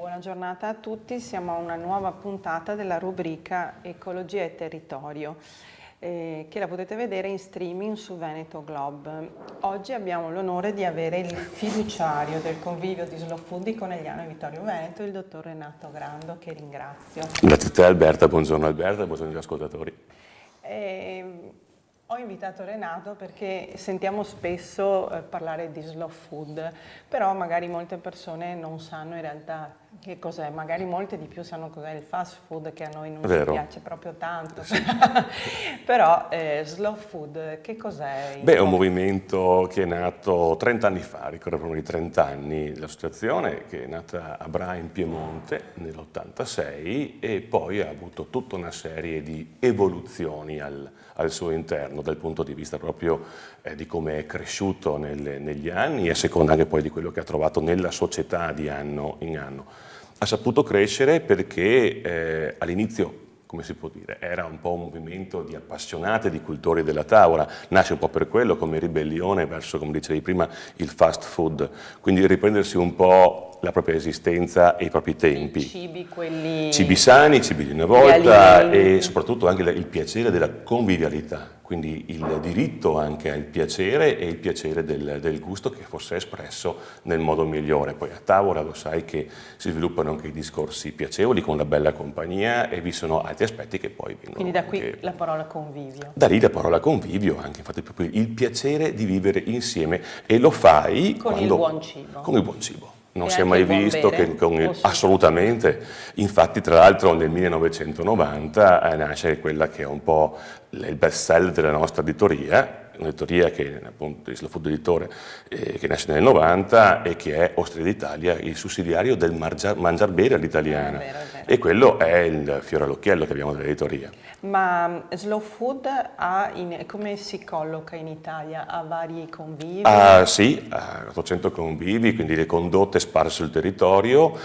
Buona giornata a tutti, siamo a una nuova puntata della rubrica Ecologia e Territorio, che la potete vedere in streaming su Veneto Globe. Oggi abbiamo l'onore di avere il fiduciario del convivio di Slow Food di Conegliano e Vittorio Veneto, il dottor Renato Grando, che ringrazio. Grazie a te Alberta, buongiorno Alberta, buongiorno agli ascoltatori. Ho invitato Renato perché sentiamo spesso parlare di slow food, però magari molte persone non sanno in realtà che cos'è, magari molte di più sanno cos'è il fast food, che a noi non ci piace proprio tanto, sì. Però slow food che cos'è? Beh, è un movimento che è nato 30 anni fa, ricordo proprio di 30 anni, l'associazione che è nata a Bra in Piemonte nell'86 e poi ha avuto tutta una serie di evoluzioni al suo interno, dal punto di vista proprio di come è cresciuto negli anni e a seconda anche poi di quello che ha trovato nella società di anno in anno. Ha saputo crescere perché all'inizio, come si può dire, era un po' un movimento di appassionati, di cultori della tavola, nasce un po' per quello come ribellione verso, come dicevi prima, il fast food, quindi riprendersi un po' la propria esistenza e i propri tempi. Cibi sani, cibi di una volta e soprattutto anche il piacere della convivialità, quindi il diritto anche al piacere e il piacere del gusto che fosse espresso nel modo migliore. Poi a tavola lo sai che si sviluppano anche i discorsi piacevoli con la bella compagnia e vi sono altri aspetti che poi vengono. Quindi da qui la parola convivio. Da lì la parola convivio, anche infatti proprio il piacere di vivere insieme e lo fai con il buon cibo. Con il buon cibo. Non si è mai visto che assolutamente, infatti tra l'altro nel 1990 nasce quella che è un po' il best seller della nostra editoria, un'editoria che appunto è Slow Food Editore, che nasce nel 90 e che è Osteria d'Italia, il sussidiario del Mangiar Bene all'italiana. E quello è il fiore all'occhiello che abbiamo dell'editoria. Ma Slow Food come si colloca in Italia? Ha vari convivi? Sì, ha 800 convivi, quindi le condotte sparse sul territorio,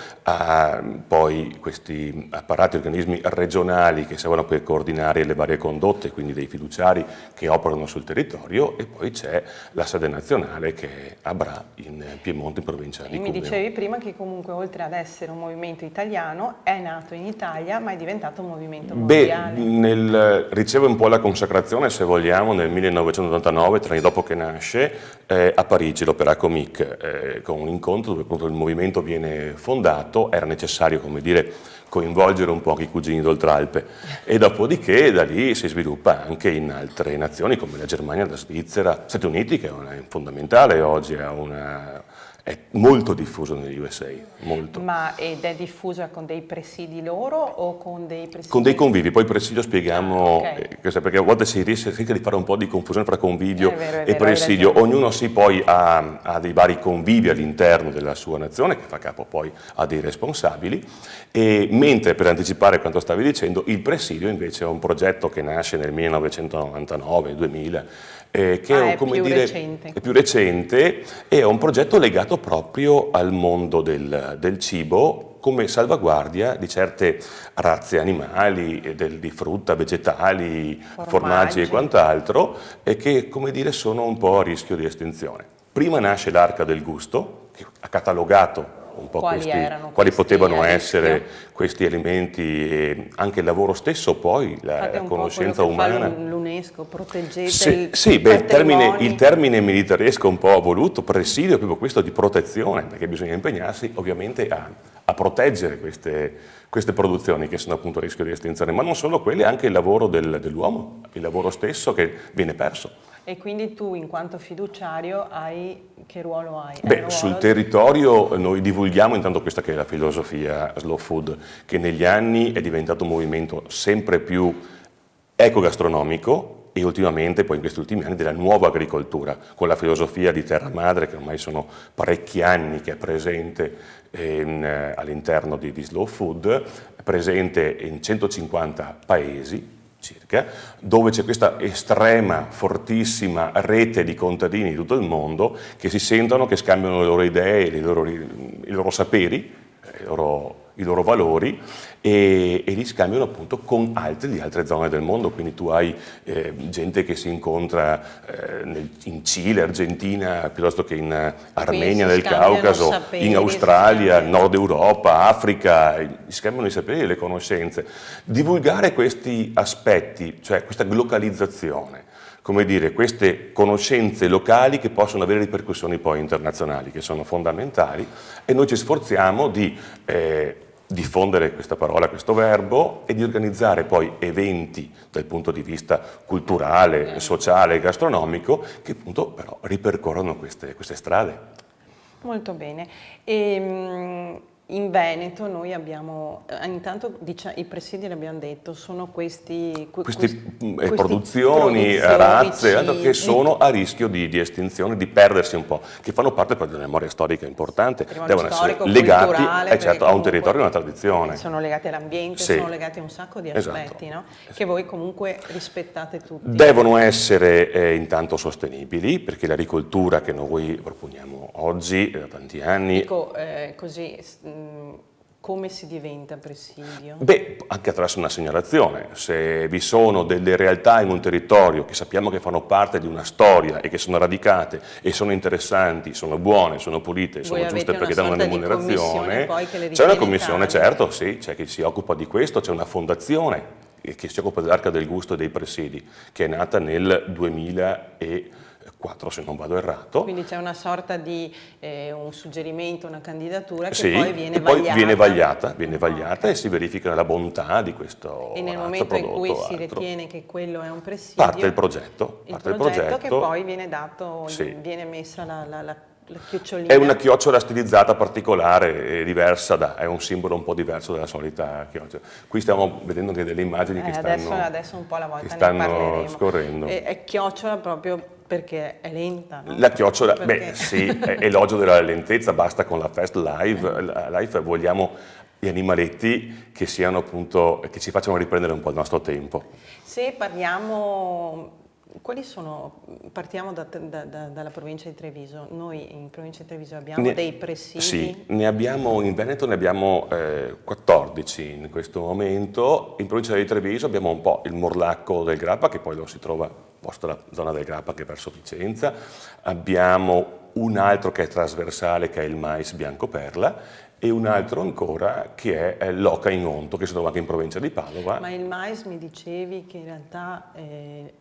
poi questi apparati, organismi regionali che servono per coordinare le varie condotte, quindi dei fiduciari che operano sul territorio, e poi c'è la sede nazionale che è a Bra, in Piemonte, in provincia di Cuneo. Mi dicevi prima che comunque oltre ad essere un movimento italiano è nato in Italia ma è diventato un movimento mondiale. Riceve un po' la consacrazione, se vogliamo, nel 1989, 3 anni dopo che nasce, a Parigi, l'Opéra Comique, con un incontro dove appunto il movimento viene fondato, era necessario, come dire, coinvolgere un po' anche i cugini d'Oltralpe e dopodiché da lì si sviluppa anche in altre nazioni come la Germania, la Svizzera, Stati Uniti, che è fondamentale oggi, è molto diffuso negli USA, molto. Ed è diffusa con dei presidi loro o con dei presidi? Con dei convivi, poi presidio spieghiamo, perché a volte si rischia di fare un po' di confusione tra convivio e presidio, ognuno poi ha dei vari convivi all'interno della sua nazione che fa capo poi a dei responsabili, e mentre per anticipare quanto stavi dicendo, il presidio invece è un progetto che nasce nel 1999-2000, che è più recente e è un progetto legato proprio al mondo del cibo come salvaguardia di certe razze animali, di frutta, vegetali, formaggi e quant'altro, e che, come dire, sono un po' a rischio di estinzione. Prima nasce l'Arca del Gusto, che ha catalogato un po' quali potevano essere questi alimenti e anche il lavoro stesso, poi la conoscenza umana. L'UNESCO, proteggete il termine militaresco un po' ha voluto, presidio è proprio questo di protezione, perché bisogna impegnarsi ovviamente a proteggere queste produzioni che sono appunto a rischio di estinzione, ma non solo quelle, anche il lavoro dell'uomo, il lavoro stesso che viene perso. E quindi tu, in quanto fiduciario, che ruolo hai? Sul territorio noi divulghiamo intanto questa che è la filosofia Slow Food, che negli anni è diventato un movimento sempre più ecogastronomico e ultimamente, poi in questi ultimi anni, della nuova agricoltura, con la filosofia di Terra Madre, che ormai sono parecchi anni che è presente all'interno di Slow Food, presente in 150 paesi, circa, dove c'è questa estrema, fortissima rete di contadini di tutto il mondo che si sentono, che scambiano le loro idee, i loro saperi, le loro i loro valori e li scambiano appunto con altri di altre zone del mondo, quindi tu hai gente che si incontra in Cile, Argentina, piuttosto che in Armenia, nel Caucaso, in Australia, Nord Europa, Africa, si scambiano i saperi e le conoscenze. Divulgare questi aspetti, cioè questa localizzazione, come dire, queste conoscenze locali che possono avere ripercussioni poi internazionali, che sono fondamentali, e noi ci sforziamo di diffondere questa parola, questo verbo, e di organizzare poi eventi dal punto di vista culturale, sociale, gastronomico, che appunto però ripercorrono queste strade. Molto bene. In Veneto noi abbiamo, intanto i presidi, l'abbiamo detto, sono queste produzioni, razze che sono a rischio di estinzione, di perdersi un po', che fanno parte di una memoria storica importante, devono essere legati a un territorio e a una tradizione. Sono legati all'ambiente, sono legati a un sacco di aspetti, no? Che voi comunque rispettate tutti. Devono essere intanto sostenibili, perché l'agricoltura che noi proponiamo oggi, da tanti anni... Dico così... Come si diventa presidio? Beh, anche attraverso una segnalazione. Se vi sono delle realtà in un territorio che sappiamo che fanno parte di una storia e che sono radicate e sono interessanti, sono buone, sono pulite, sono giuste perché danno una remunerazione, c'è una commissione, certo, sì, c'è chi si occupa di questo, c'è una fondazione che si occupa dell'Arca del Gusto e dei Presidi, che è nata nel 2004, se non vado errato. Quindi c'è una sorta di un suggerimento, una candidatura che sì, poi viene vagliata. Viene vagliata e si verifica la bontà di questo E nel momento in cui si ritiene che quello è un presidio, parte il progetto che poi viene dato, viene messa la chiocciolina. È una chiocciola stilizzata particolare, diversa, è un simbolo un po' diverso dalla solita chiocciola. Qui stiamo vedendo anche delle immagini che adesso un po' alla volta ne parleremo. Scorrendo. È chiocciola proprio perché è lenta, no? La chiocciola, beh sì, è elogio della lentezza, basta con la Fast Life, vogliamo gli animaletti che siano appunto, che ci facciano riprendere un po' il nostro tempo. Se parliamo... Partiamo dalla provincia di Treviso. Noi in provincia di Treviso abbiamo dei presidi? Sì, in Veneto ne abbiamo 14 in questo momento. In provincia di Treviso abbiamo un po' il Morlacco del Grappa, che poi lo si trova posto la zona del Grappa che è verso Vicenza. Abbiamo un altro che è trasversale, che è il mais bianco perla, e un altro ancora che è l'oca in onto, che si trova anche in provincia di Padova. Ma il mais mi dicevi che in realtà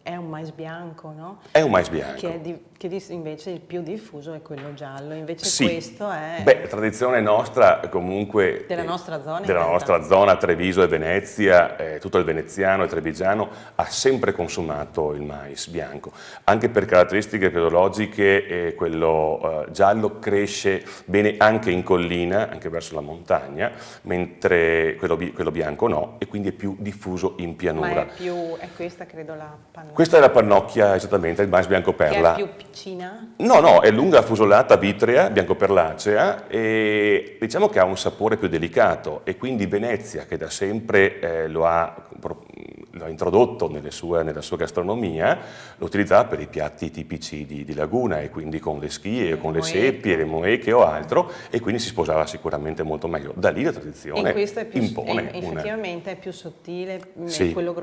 è un mais bianco, no? È un mais bianco. Che invece il più diffuso è quello giallo, invece sì. Questo è... Beh, tradizione nostra comunque... Della nostra zona. Della nostra zona, Treviso e Venezia, tutto il veneziano e trevigiano ha sempre consumato il mais bianco. Anche per caratteristiche pedologiche quello giallo cresce bene anche in collina, anche verso la montagna, mentre quello bianco no, e quindi è più diffuso in pianura. Ma è questa credo la pannocchia? Questa è la pannocchia, esattamente, il mais bianco perla. Che è più piccina? No, è lunga, fusolata, vitrea, bianco perlacea, e diciamo che ha un sapore più delicato, e quindi Venezia, che da sempre lo ha introdotto nella sua gastronomia, lo utilizzava per i piatti tipici di laguna, e quindi con le schie, con le seppie, le moeche o altro, e quindi si sposava sicuramente molto meglio. Da lì la tradizione impone. Effettivamente è più sottile, sì. quello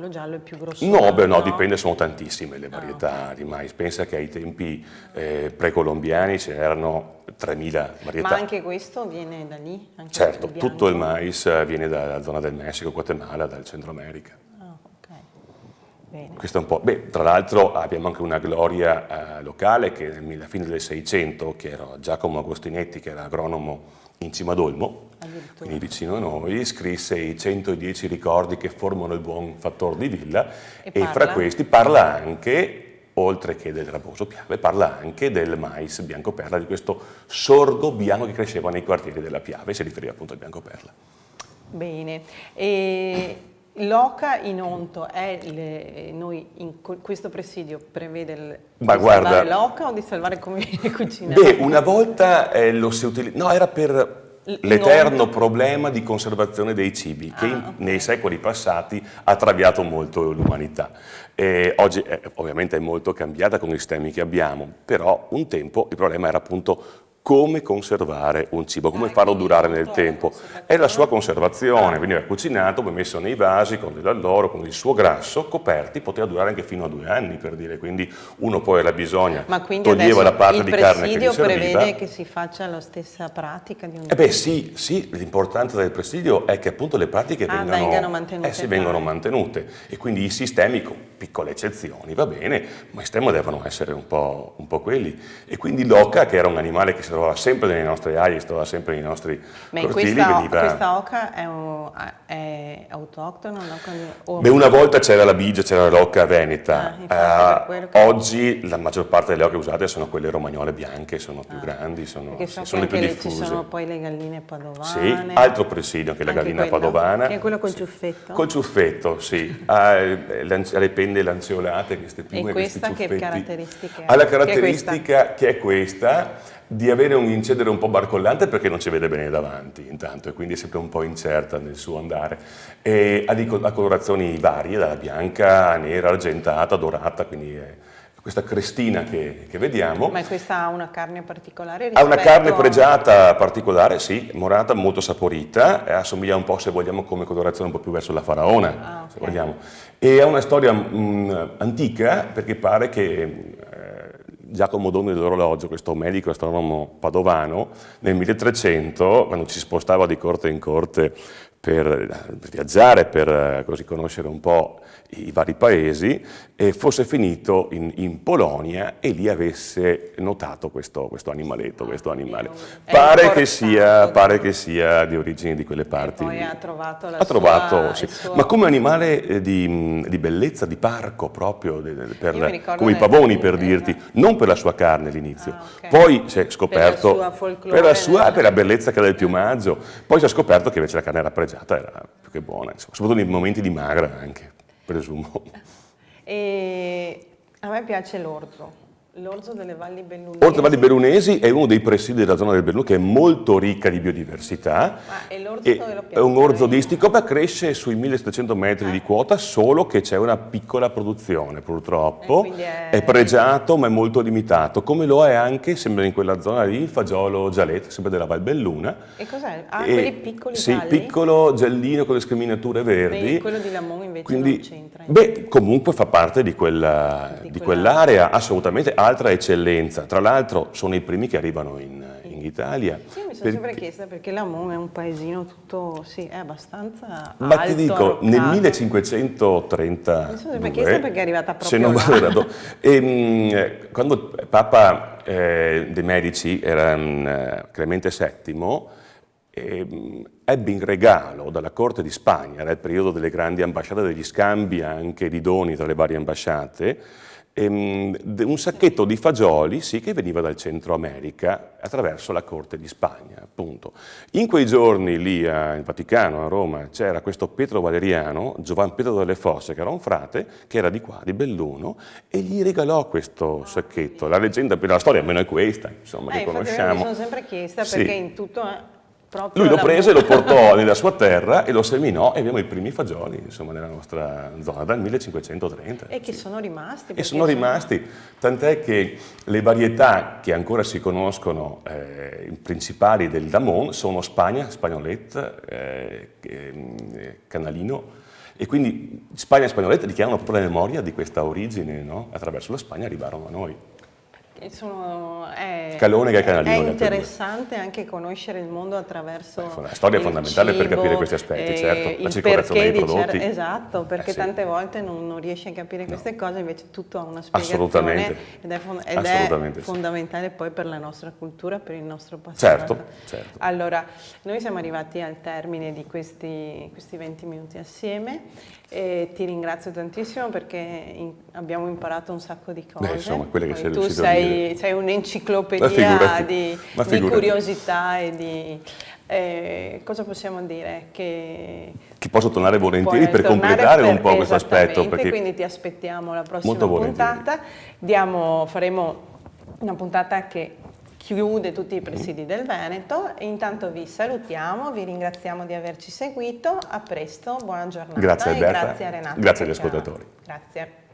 giallo è più grosso. No, dipende, sono tantissime le varietà di mais. Pensa che ai tempi precolombiani ce n'erano 3.000 varietà. Ma anche questo viene da lì? Anche certo, tutto il mais viene dalla zona del Messico, Guatemala, dal Centro America. Bene. Questo è un po'. Beh, tra l'altro abbiamo anche una gloria locale che alla fine del 600, che era Giacomo Agostinetti, che era agronomo in Cimadolmo, quindi vicino a noi, scrisse i 110 ricordi che formano il buon fattor di villa, e fra questi parla anche, oltre che del raboso Piave, parla anche del mais bianco perla, di questo sorgo bianco che cresceva nei quartieri della Piave, e si riferiva appunto al bianco perla. Bene. L'oca in onto noi in questo presidio prevede di salvare l'oca o di salvare come viene cucinato? Beh, una volta lo si utilizzava, no, era per l'eterno problema di conservazione dei cibi che nei secoli passati ha traviato molto l'umanità. Oggi ovviamente è molto cambiata con i sistemi che abbiamo, però un tempo il problema era appunto come conservare un cibo, come farlo durare nel tempo. È la sua conservazione, veniva cucinato, poi messo nei vasi con dell'alloro, con il suo grasso, coperti, poteva durare anche fino a 2 anni, per dire, quindi uno poi alla bisogna toglieva la parte di carne che gli serviva. Il presidio prevede che si faccia la stessa pratica di un Sì, l'importanza del presidio è che appunto le pratiche vengono mantenute e quindi i sistemi, con piccole eccezioni, va bene, ma i sistemi devono essere un po' quelli. E quindi l'oca, che era un animale che si trovava sempre nelle nostre aree, si trovava sempre nei nostri cortili, veniva... Questa oca è autoctona? Una volta c'era la bigia, c'era l'oca veneta, oggi la maggior parte delle oche usate sono quelle romagnole bianche, sono più grandi, sono le più diffuse. Ci sono poi le galline padovane. Sì, altro presidio che la gallina padovana. Che è quello col ciuffetto? Col ciuffetto, sì, ha le penne lanceolate, queste piume, questi ciuffetti. E questa che caratteristica ha la caratteristica che è questa di avere un incedere un po' barcollante perché non ci vede bene davanti intanto e quindi è sempre un po' incerta nel suo andare. E ha colorazioni varie, dalla bianca a nera, argentata, dorata, quindi è questa crestina che vediamo. Ma questa ha una carne particolare? Ha una carne pregiata particolare, sì, morata, molto saporita, assomiglia un po', se vogliamo, come colorazione un po' più verso la faraona, se vogliamo. E ha una storia antica perché pare che Giacomo Doni dell'orologio, questo medico astronomo padovano, nel 1300, quando ci spostava di corte in corte per viaggiare, per così conoscere un po' i vari paesi, fosse finito in Polonia e lì avesse notato questo animaletto, questo animale. Pare che sia di origini di quelle parti. E poi ha trovato sì. Ma come animale di bellezza, di parco proprio, come i pavoni per dirti, non per la sua carne all'inizio. Poi si è scoperto per la bellezza che era del piumaggio, poi si è scoperto che invece la carne era pregiata, era più che buona, insomma, soprattutto nei momenti di magra anche, presumo. E a me piace l'orzo. L'orzo delle Valli Bellunesi. L'orzo delle Valli Bellunesi è uno dei presidi della zona del Belluno che è molto ricca di biodiversità. E l'orzo dove lo è un orzo distico, ma cresce sui 1700 metri di quota, solo che c'è una piccola produzione, purtroppo. È pregiato, ma è molto limitato, come lo è anche, sembra in quella zona lì, il fagiolo gialletto, sempre della Val Belluna. E cos'è? Quelli piccoli gialli? Sì, piccolo giallino con le scriminature verdi. E quello di Lamon invece non c'entra. Comunque fa parte di quell'area, assolutamente. Altra eccellenza, tra l'altro sono i primi che arrivano in Italia. Sì, mi sono sempre chiesta perché Lamon è un paesino tutto, è abbastanza ma alto, ti dico, arroccato. Nel 1532, mi sono sempre chiesta perché è arrivata proprio là. Quando Papa dei Medici era Clemente VII, ebbe in regalo dalla corte di Spagna, era il periodo delle grandi ambasciate, degli scambi anche di doni tra le varie ambasciate, un sacchetto di fagioli, sì, che veniva dal Centro America attraverso la corte di Spagna, appunto. In quei giorni lì in Vaticano, a Roma, c'era questo Pietro Valeriano, Giovan Pietro delle Fosse, che era un frate, che era di qua, di Belluno, e gli regalò questo sacchetto. La leggenda, la storia almeno è questa, insomma, che conosciamo. Mi sono sempre chiesta perché in tutto... Lui lo prese, lo portò nella sua terra e lo seminò e abbiamo i primi fagioli, insomma, nella nostra zona dal 1530. E che sono rimasti. E sono rimasti, tant'è che le varietà che ancora si conoscono, principali del Damon, sono Spagna, Spagnolette, Canalino, e quindi Spagna e Spagnolette richiamano proprio la memoria di questa origine, no? Attraverso la Spagna arrivarono a noi. Calone che è Canalino. È interessante anche conoscere il mondo attraverso la storia è fondamentale cibo, per capire questi aspetti, certo, la circolazione dei prodotti. Esatto, perché tante volte non riesci a capire queste cose, invece tutto ha una spiegazione ed è fondamentale poi per la nostra cultura, per il nostro passato. Certo. Allora, noi siamo arrivati al termine di questi 20 minuti assieme e ti ringrazio tantissimo perché abbiamo imparato un sacco di cose. Insomma, quelle che sei tu riuscito a dire. sei un'enciclopedia di curiosità e di... cosa possiamo dire? Che posso tornare volentieri per completare un po' questo aspetto. Perché... Quindi ti aspettiamo alla prossima puntata. Faremo una puntata che chiude tutti i presidi del Veneto. Intanto vi salutiamo, vi ringraziamo di averci seguito. A presto, buona giornata. Grazie Alberta. Grazie a Renato. Grazie agli ascoltatori. Grazie.